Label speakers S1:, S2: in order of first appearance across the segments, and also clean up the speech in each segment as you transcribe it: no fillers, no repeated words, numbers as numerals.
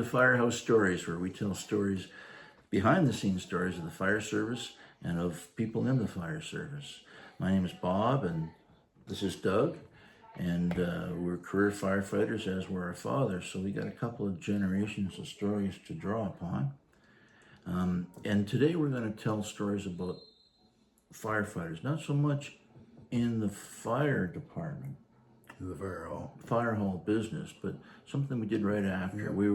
S1: to Firehouse Stories, where we tell stories, behind the scenes stories of the fire service and of people in the fire service. My name is Bob, and this is Doug, and we're career firefighters, as were our fathers, so we got a couple of generations of stories to draw upon. And today we're going to tell stories about firefighters, not so much in the fire department,
S2: The
S1: fire hall business, but something we did right after. Yeah. We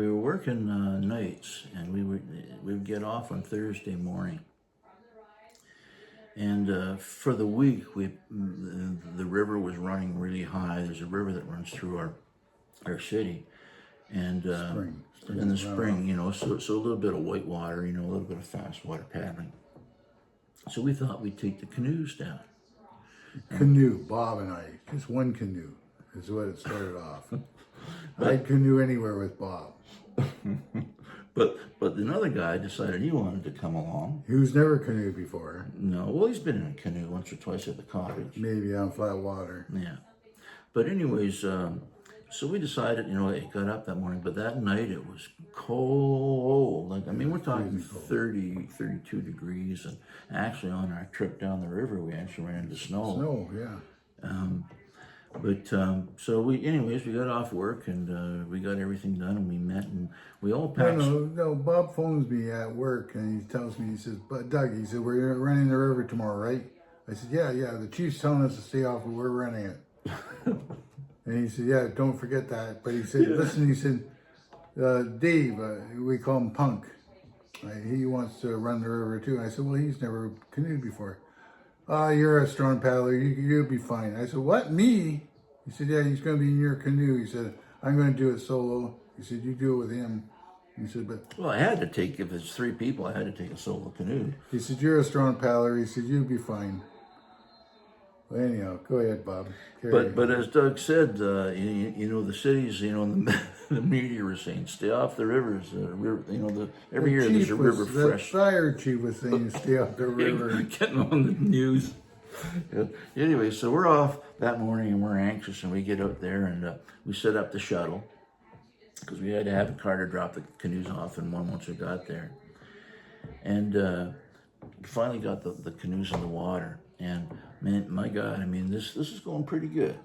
S1: were working nights, and we would get off on Thursday morning. And for the week, the river was running really high. There's a river that runs through our city, and in the spring, you know, so a little bit of white water, you know, a little bit of fast water paddling. So we thought we'd take the canoes down.
S2: Canoe, Bob and I, just one canoe is what it started off. I'd canoe anywhere with Bob.
S1: But another guy decided he wanted to come along.
S2: Who's never canoed before.
S1: No, well, he's been in a canoe once or twice at the cottage.
S2: Maybe on flat water.
S1: Yeah. But anyways, so we decided, you know, it got up that morning, but that night it was cold. Like, I mean, we're talking 30, 32 degrees. And actually on our trip down the river, we actually ran into snow.
S2: Snow, yeah.
S1: So we got off work, and we got everything done, and we met, and we all packed.
S2: No, Bob phones me at work, and he tells me, he says, "But Doug," he said, "we're running the river tomorrow, right?" I said, yeah, the chief's telling us to stay off, but we're running it. And he said, "Yeah, don't forget that." But he said, "Listen," he said, "Dave, we call him Punk, right? He wants to run the river too." And I said, "Well, he's never canoed before." "You're a strong paddler. You'll be fine." I said, "What, me?" He said, "Yeah, he's going to be in your canoe." He said, "I'm going to do it solo." He said, "You do it with him." He said, "But..."
S1: Well, I had to take, if it's 3 people, I had to take a solo canoe.
S2: He said, "You're a strong paddler." He said, "You'll be fine." Well, anyhow, go ahead, Bob.
S1: But as Doug said, you know, the cities, you know, the media were saying, stay off the rivers. You know, every year there's a river fresh.
S2: The fire chief was saying, stay off the river.
S1: Getting on the news. Yeah. Anyway, so we're off that morning, and we're anxious, and we get out there, and we set up the shuttle, because we had to have a car to drop the canoes off in one once we got there. And finally got the canoes in the water. And man, my God, I mean, this is going pretty good.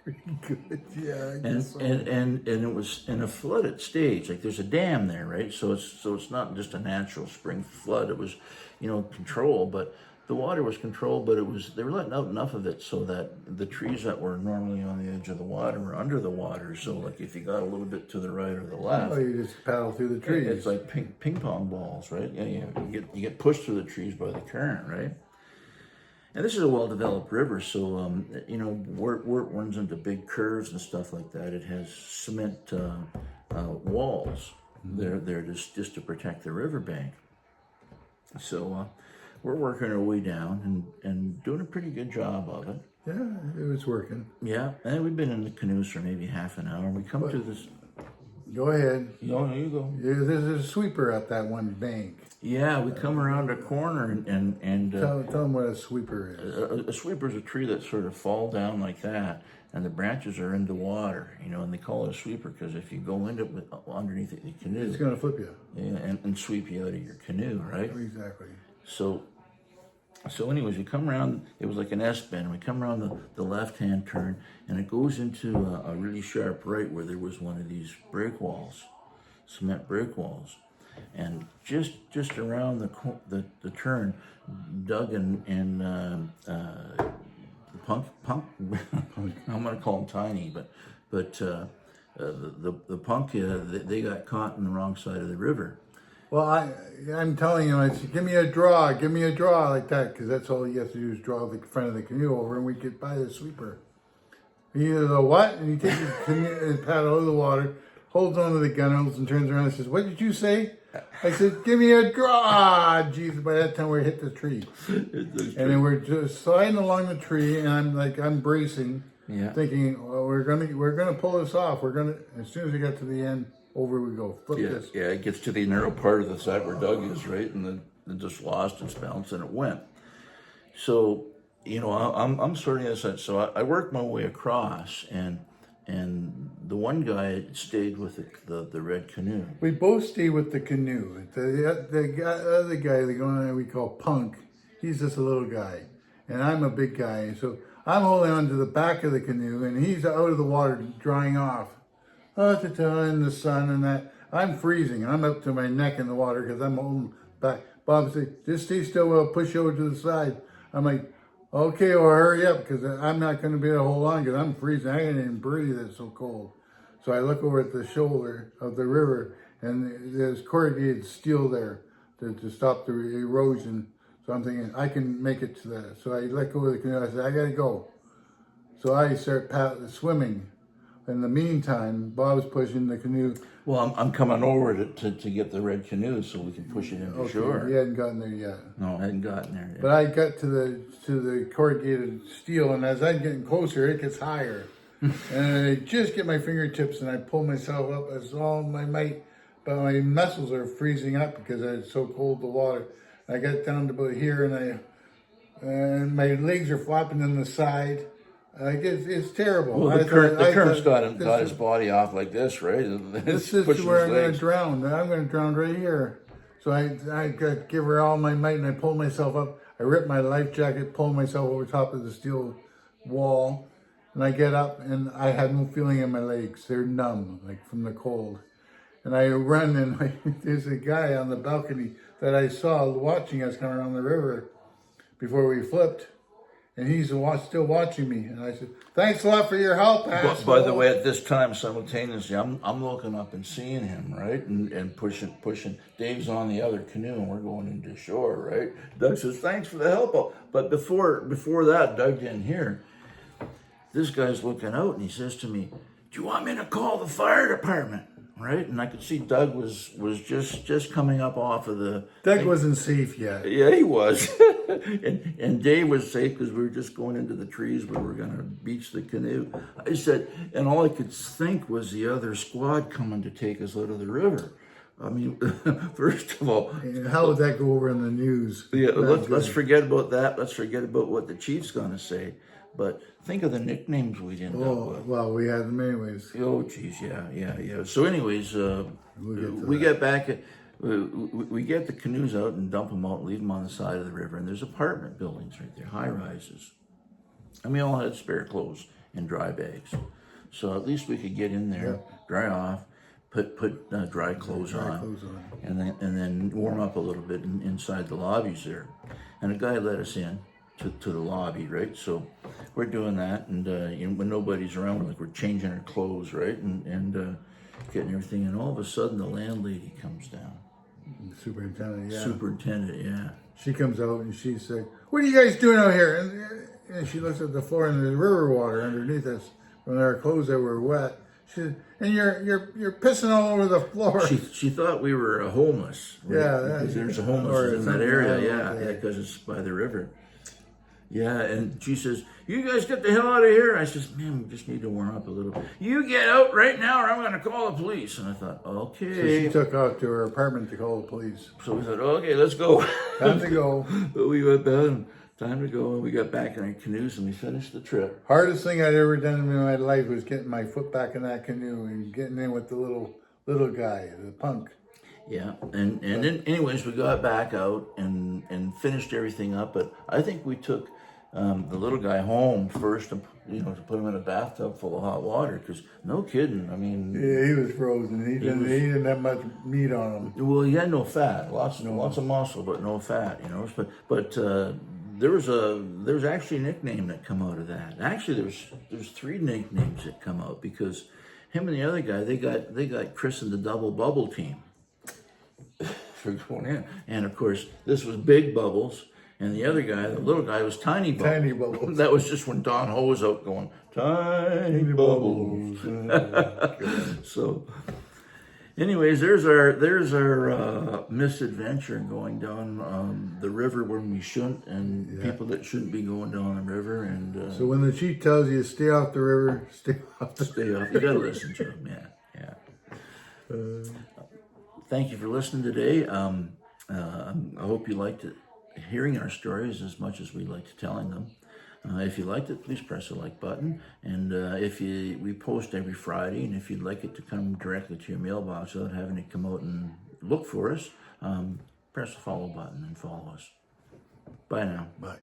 S2: Pretty good, yeah. I
S1: And
S2: guess so.
S1: and it was in a flooded stage. Like, there's a dam there, right? So it's not just a natural spring flood. It was, you know, controlled, but the water was controlled, but they were letting out enough of it so that the trees that were normally on the edge of the water were under the water. So, like, if you got a little bit to the right or the left,
S2: Oh, you just paddle through the trees.
S1: it's like ping pong balls, right? Yeah, you get pushed through the trees by the current, right? And this is a well-developed river, so you know, where it runs into big curves and stuff like that, it has cement walls. They're just to protect the riverbank. So we're working our way down and doing a pretty good job of it.
S2: Yeah, it was working.
S1: Yeah, and we've been in the canoes for maybe half an hour. We come to this.
S2: Go ahead.
S1: No, you go.
S2: Yeah, there's a sweeper at that one bank.
S1: Yeah, we come around a corner and
S2: Tell them what a sweeper is.
S1: a sweeper is a tree that sort of fall down like that, and the branches are into water, you know, and they call it a sweeper because if you go into it underneath the canoe,
S2: It's going to flip you.
S1: yeah, and sweep you out of your canoe, right?
S2: Exactly.
S1: So anyways, we come around, it was like an S-bend, we come around the left-hand turn, and it goes into a really sharp right where there was one of these break walls, cement break walls. And just around the turn, Doug and Punk, I'm gonna call him Tiny, but the Punk, they got caught on the wrong side of the river.
S2: Well, I'm telling you, I said, give me a draw, like that, because that's all you have to do is draw the front of the canoe over, and we get by the sweeper. He goes, "A what?" And he takes his canoe and paddle out of the water, holds onto the gunnels, and turns around and says, "What did you say?" I said, "Give me a draw." Jeez, by that time we hit the tree. And then we're just sliding along the tree, and I'm bracing, thinking, well, we're gonna pull this off. As soon as we get to the end, over we go. Flip this.
S1: Yeah, it gets to the narrow part of the side where Doug is, right? And then it just lost its balance and it went. So, you know, I'm sorting this out. So I worked my way across, and and the one guy stayed with the red canoe.
S2: We both stayed with the canoe. Other guy, the one that we call Punk, he's just a little guy, and I'm a big guy. So I'm holding on to the back of the canoe, and he's out of the water, drying off. In the sun and that. I'm freezing. I'm up to my neck in the water because I'm holding back. Bob said, "Just stay still. We'll push you over to the side." I'm like, "Okay, well, hurry up because I'm not going to be able to hold on because I'm freezing. I can't even breathe. It's so cold." So I look over at the shoulder of the river, and there's corrugated steel there to stop the erosion. So I'm thinking, I can make it to that. So I let go of the canoe. I said, "I got to go." So I start swimming. In the meantime, Bob's pushing the canoe.
S1: Well, I'm coming over to get the red canoe so we can push it into shore.
S2: He hadn't gotten there yet.
S1: No, I hadn't gotten there yet.
S2: But I got to the corrugated steel, and as I'm getting closer, it gets higher. And I just get my fingertips, and I pull myself up as all my might, but my muscles are freezing up because it's so cold, the water. I got down to about here, and my legs are flopping on the side. It's terrible.
S1: Well, the current's got his body off like this, right?
S2: This is where I'm going to drown. I'm going to drown right here. So I got to give her all my might, and I pull myself up. I rip my life jacket, pull myself over top of the steel wall, and I get up, and I have no feeling in my legs. They're numb, like from the cold. And I run, and there's a guy on the balcony that I saw watching us coming around the river before we flipped. And he's still watching me. And I said, "Thanks a lot for your help, asshole."
S1: By the way, at this time, simultaneously, I'm looking up and seeing him, right? And pushing. Dave's on the other canoe, and we're going into shore, right? Doug says, "Thanks for the help." But before that, Doug didn't hear. This guy's looking out, and he says to me, "Do you want me to call the fire department?" Right? And I could see Doug was just coming up off of the...
S2: Doug wasn't safe yet.
S1: Yeah, he was. and Dave was safe because we were just going into the trees where we were going to beach the canoe. I said, and all I could think was the other squad coming to take us out of the river. I mean, first of all...
S2: How would that go over in the news?
S1: Yeah, let's forget about that. Let's forget about what the chief's going to say. But think of the nicknames we'd end up with.
S2: Well, we had them anyways.
S1: Oh, geez, yeah. So anyways, we get back... We get the canoes out and dump them out and leave them on the side of the river. And there's apartment buildings right there, high rises. And we all had spare clothes and dry bags. So at least we could get in there, dry off, put dry clothes on, and then warm up a little bit inside the lobbies there. And a guy let us in to the lobby, right? So we're doing that, and when nobody's around, like we're changing our clothes, right? And getting everything. And all of a sudden, the landlady comes down. Superintendent, yeah.
S2: She comes out and she's like, "What are you guys doing out here?" And she looks at the floor and there's river water underneath us from our clothes that were wet. She said, "And you're pissing all over the floor."
S1: She thought we were homeless. Right?
S2: Yeah,
S1: because there's a homeless in that area. Yeah, because it's by the river. Yeah, and she says, "You guys get the hell out of here." I says, "Man, we just need to warm up a little bit. You get out right now or I'm going to call the police." And I thought, okay.
S2: So she took off to her apartment to call the police.
S1: So we said, okay, let's go.
S2: Time to go.
S1: But we went down. Time to go. And we got back in our canoes and we finished the trip.
S2: Hardest thing I'd ever done in my life was getting my foot back in that canoe and getting in with the little guy, the Punk.
S1: Yeah, and then anyways, we got back out and finished everything up. But I think we took the little guy home first, to put him in a bathtub full of hot water. Because no kidding, I mean,
S2: yeah, he was frozen. He didn't have much meat on him.
S1: Well, he had no fat, lots of muscle, but no fat. But there was actually a nickname that come out of that. Actually, there's 3 nicknames that come out because him and the other guy they got christened the Double Bubble Team. For going in. And of course, this was Big Bubbles, and the other guy, the little guy, was Tiny Bubbles.
S2: Tiny Bubbles.
S1: That was just when Don Ho was out going, Tiny Bubbles. So, anyways, there's our misadventure going down the river when we shouldn't, and people that shouldn't be going down the river. And
S2: so when the chief tells you stay off the river, stay off.
S1: You gotta listen to him. Yeah. Thank you for listening today. I hope you liked hearing our stories as much as we liked telling them. If you liked it, please press the like button. And we post every Friday, and if you'd like it to come directly to your mailbox without having to come out and look for us, press the follow button and follow us. Bye now.
S2: Bye.